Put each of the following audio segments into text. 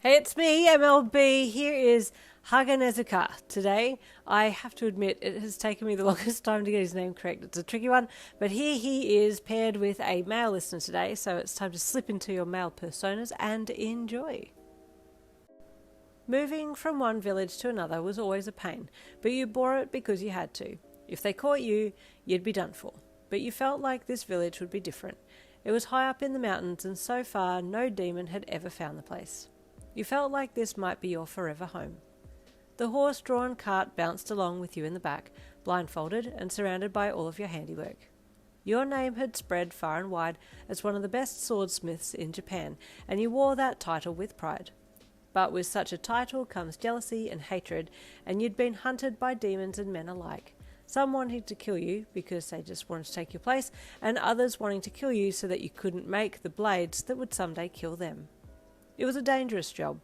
Hey, it's me, MLB. Here is Haganezuka. Today, I have to admit, it has taken me the longest time to get his name correct. It's a tricky one, but here he is paired with a male listener today, so it's time to slip into your male personas and enjoy. Moving from one village to another was always a pain, but you bore it because you had to. If they caught you, you'd be done for. But you felt like this village would be different. It was high up in the mountains, and so far, no demon had ever found the place. You felt like this might be your forever home. The horse-drawn cart bounced along with you in the back, blindfolded and surrounded by all of your handiwork. Your name had spread far and wide as one of the best swordsmiths in Japan, and you wore that title with pride. But with such a title comes jealousy and hatred, and you'd been hunted by demons and men alike. Some wanting to kill you because they just wanted to take your place, and others wanting to kill you so that you couldn't make the blades that would someday kill them. It was a dangerous job.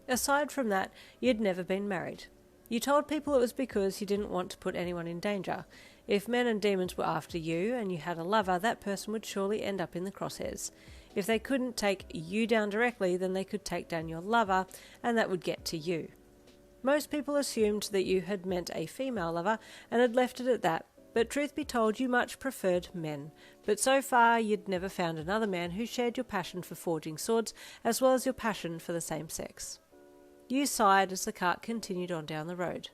Aside from that, you'd never been married. You told people it was because you didn't want to put anyone in danger. If men and demons were after you and you had a lover, that person would surely end up in the crosshairs. If they couldn't take you down directly, then they could take down your lover, and that would get to you. Most people assumed that you had meant a female lover and had left it at that. But truth be told, you much preferred men. But so far, you'd never found another man who shared your passion for forging swords, as well as your passion for the same sex. You sighed as the cart continued on down the road.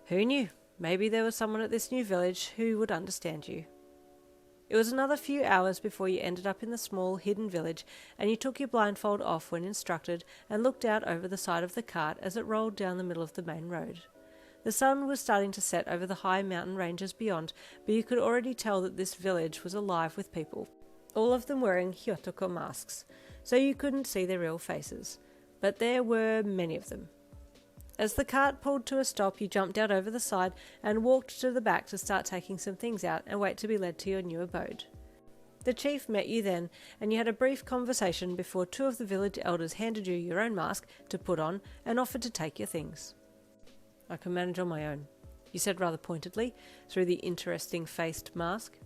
Who knew? Maybe there was someone at this new village who would understand you. It was another few hours before you ended up in the small, hidden village, and you took your blindfold off when instructed and looked out over the side of the cart as it rolled down the middle of the main road. The sun was starting to set over the high mountain ranges beyond, but you could already tell that this village was alive with people, all of them wearing hyotoko masks, so you couldn't see their real faces. But there were many of them. As the cart pulled to a stop, you jumped out over the side and walked to the back to start taking some things out and wait to be led to your new abode. The chief met you then, and you had a brief conversation before two of the village elders handed you your own mask to put on and offered to take your things. I can manage on my own, you said rather pointedly through the interesting-faced mask.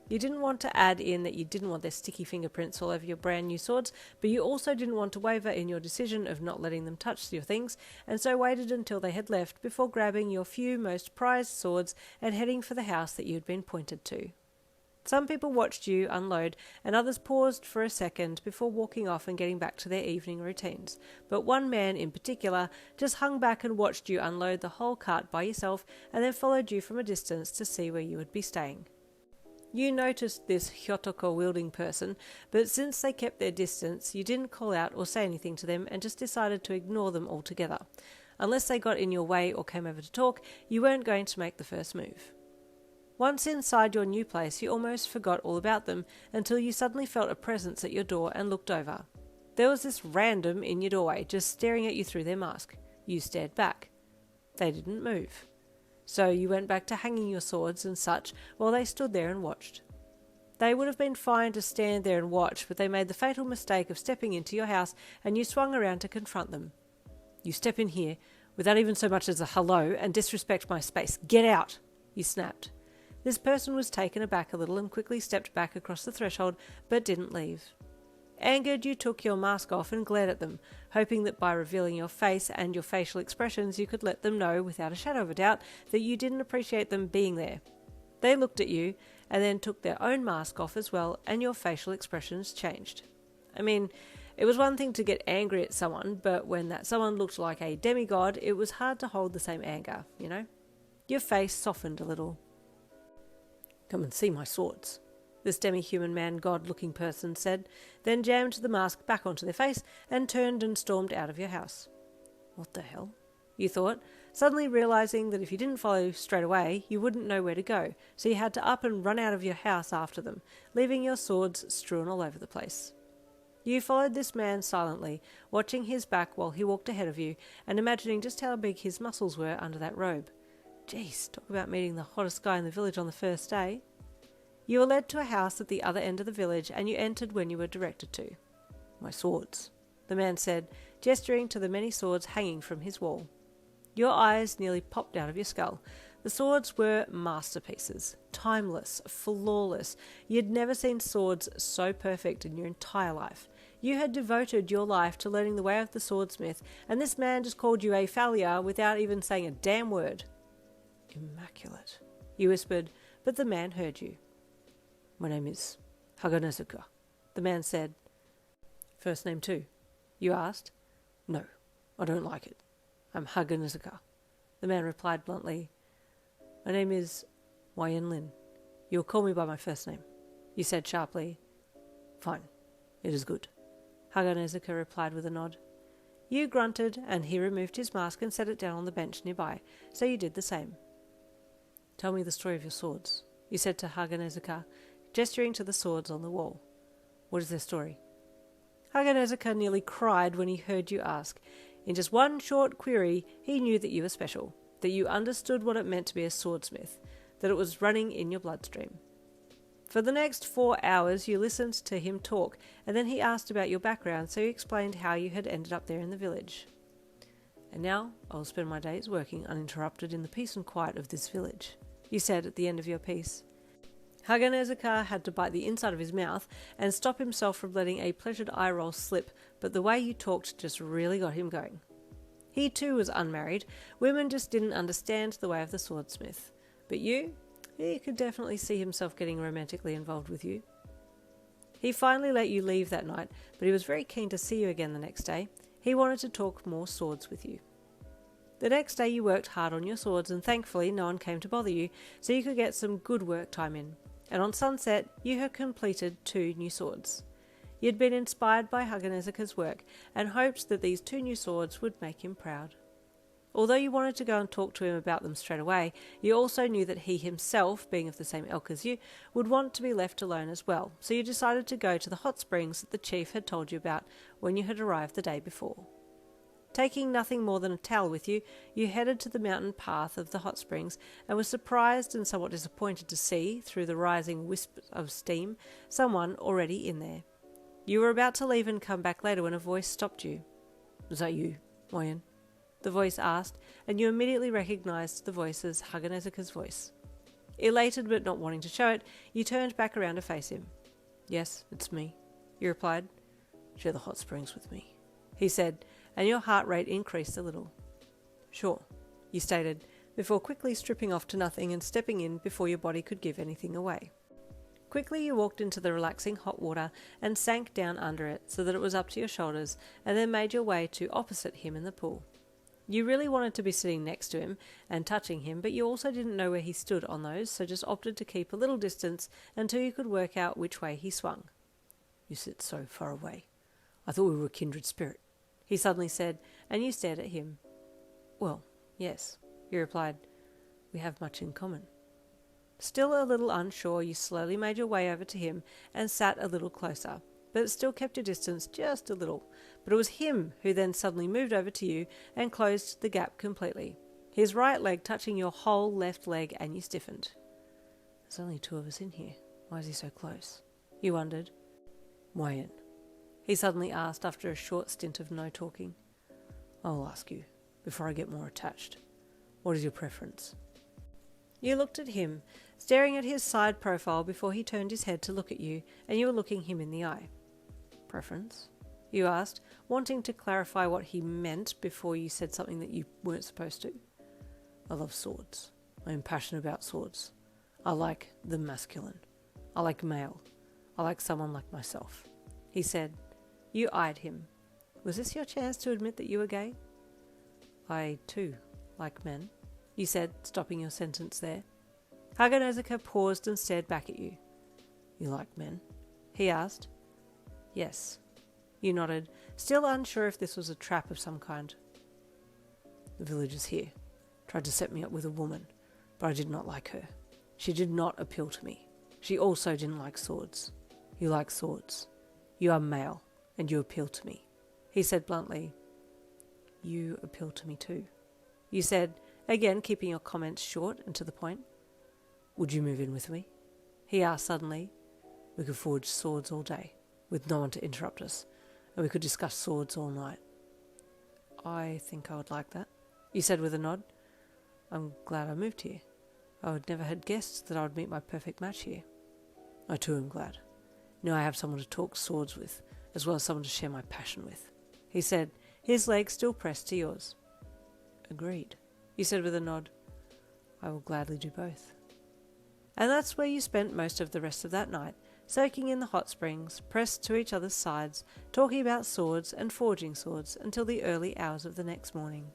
You didn't want to add in that you didn't want their sticky fingerprints all over your brand new swords, but you also didn't want to waver in your decision of not letting them touch your things, and so waited until they had left before grabbing your few most prized swords and heading for the house that you had been pointed to. Some people watched you unload, and others paused for a second before walking off and getting back to their evening routines. But one man in particular just hung back and watched you unload the whole cart by yourself and then followed you from a distance to see where you would be staying. You noticed this hyotoko-wielding person, but since they kept their distance, you didn't call out or say anything to them and just decided to ignore them altogether. Unless they got in your way or came over to talk, you weren't going to make the first move. Once inside your new place, you almost forgot all about them until you suddenly felt a presence at your door and looked over. There was this random in your doorway, just staring at you through their mask. You stared back. They didn't move. So you went back to hanging your swords and such while they stood there and watched. They would have been fine to stand there and watch, but they made the fatal mistake of stepping into your house and you swung around to confront them. You step in here without even so much as a hello and disrespect my space. Get out, you snapped. This person was taken aback a little and quickly stepped back across the threshold, but didn't leave. Angered, you took your mask off and glared at them, hoping that by revealing your face and your facial expressions you could let them know without a shadow of a doubt that you didn't appreciate them being there. They looked at you and then took their own mask off as well, and your facial expressions changed. I mean, it was one thing to get angry at someone, but when that someone looked like a demigod, it was hard to hold the same anger, you know? Your face softened a little. Come and see my swords, this demi-human man-god-looking person said, then jammed the mask back onto their face and turned and stormed out of your house. What the hell? You thought, suddenly realising that if you didn't follow straight away, you wouldn't know where to go, so you had to up and run out of your house after them, leaving your swords strewn all over the place. You followed this man silently, watching his back while he walked ahead of you, and imagining just how big his muscles were under that robe. Jeez, talk about meeting the hottest guy in the village on the first day. You were led to a house at the other end of the village, and you entered when you were directed to. My swords, the man said, gesturing to the many swords hanging from his wall. Your eyes nearly popped out of your skull. The swords were masterpieces, timeless, flawless. You'd never seen swords so perfect in your entire life. You had devoted your life to learning the way of the swordsmith, and this man just called you a failure without even saying a damn word. Immaculate, you whispered, but the man heard you. My name is Haganezuka, the man said. First name too? You asked. No, I don't like it. I'm Haganezuka, the man replied bluntly. My name is Wyan Lin. You'll call me by my first name, you said sharply. Fine, it is good, Haganezuka replied with a nod. You grunted, and he removed his mask and set it down on the bench nearby, so you did the same. Tell me the story of your swords, you said to Haganezuka, gesturing to the swords on the wall. What is their story? Haganezuka nearly cried when he heard you ask. In just one short query, he knew that you were special, that you understood what it meant to be a swordsmith, that it was running in your bloodstream. For the next 4 hours, you listened to him talk, and then he asked about your background, so you explained how you had ended up there in the village. And now I will spend my days working uninterrupted in the peace and quiet of this village, you said at the end of your piece. Haganezuka had to bite the inside of his mouth and stop himself from letting a pleasured eye roll slip, but the way you talked just really got him going. He too was unmarried. Women just didn't understand the way of the swordsmith. But he could definitely see himself getting romantically involved with you. He finally let you leave that night, but he was very keen to see you again the next day. He wanted to talk more swords with you. The next day you worked hard on your swords, and thankfully no one came to bother you, so you could get some good work time in. And on sunset, you had completed 2 new swords. You had been inspired by Haganezuka's work and hoped that these 2 new swords would make him proud. Although you wanted to go and talk to him about them straight away, you also knew that he himself, being of the same ilk as you, would want to be left alone as well, so you decided to go to the hot springs that the chief had told you about when you had arrived the day before. Taking nothing more than a towel with you, you headed to the mountain path of the hot springs and were surprised and somewhat disappointed to see, through the rising wisp of steam, someone already in there. You were about to leave and come back later when a voice stopped you. Was that you, Wyan? The voice asked, and you immediately recognized the voice as Haganezuka's voice. Elated but not wanting to show it, you turned back around to face him. Yes, it's me, you replied. Share the hot springs with me, he said, and your heart rate increased a little. Sure, you stated, before quickly stripping off to nothing and stepping in before your body could give anything away. Quickly you walked into the relaxing hot water and sank down under it so that it was up to your shoulders, and then made your way to opposite him in the pool. You really wanted to be sitting next to him and touching him, but you also didn't know where he stood on those, so just opted to keep a little distance until you could work out which way he swung. You sit so far away. I thought we were a kindred spirit, he suddenly said, and you stared at him. Well, yes, he replied. We have much in common. Still a little unsure, you slowly made your way over to him and sat a little closer, but still kept your distance just a little. But it was him who then suddenly moved over to you and closed the gap completely, his right leg touching your whole left leg, and you stiffened. There's only 2 of us in here. Why is he so close? You wondered. Wyan, he suddenly asked after a short stint of no talking. I'll ask you, before I get more attached. What is your preference? You looked at him, staring at his side profile before he turned his head to look at you, and you were looking him in the eye. Preference? You asked, wanting to clarify what he meant before you said something that you weren't supposed to. I love swords. I am passionate about swords. I like the masculine. I like male. I like someone like myself, he said. You eyed him. Was this your chance to admit that you were gay? I, too, like men, you said, stopping your sentence there. Haganezuka paused and stared back at you. You like men? He asked. Yes. You nodded, still unsure if this was a trap of some kind. The villagers here tried to set me up with a woman, but I did not like her. She did not appeal to me. She also didn't like swords. You like swords. You are male, and you appeal to me, he said bluntly. You appeal to me too, you said, again keeping your comments short and to the point. Would you move in with me? He asked suddenly. We could forge swords all day, with no one to interrupt us, and we could discuss swords all night. I think I would like that, you said with a nod. I'm glad I moved here. I would never had guessed that I would meet my perfect match here. I too am glad. Now I have someone to talk swords with, as well as someone to share my passion with," he said, his leg still pressed to yours. "Agreed," you said with a nod. "I will gladly do both." And that's where you spent most of the rest of that night, soaking in the hot springs, pressed to each other's sides, talking about swords and forging swords until the early hours of the next morning.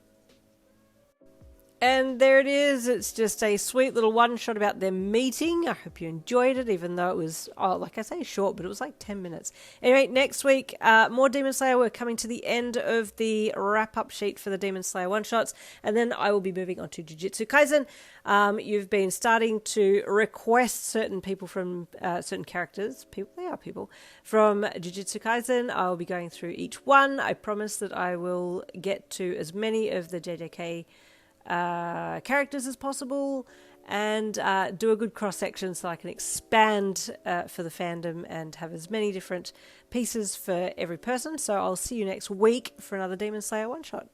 And there it is. It's just a sweet little one-shot about them meeting. I hope you enjoyed it, even though it was, like I say, short, but it was like 10 minutes. Anyway, next week, more Demon Slayer. We're coming to the end of the wrap-up sheet for the Demon Slayer one-shots, and then I will be moving on to Jujutsu Kaisen. You've been starting to request certain people from, certain characters, they are people, from Jujutsu Kaisen. I'll be going through each one. I promise that I will get to as many of the JJK characters as possible and do a good cross-section so I can expand for the fandom and have as many different pieces for every person. So I'll see you next week for another Demon Slayer one-shot.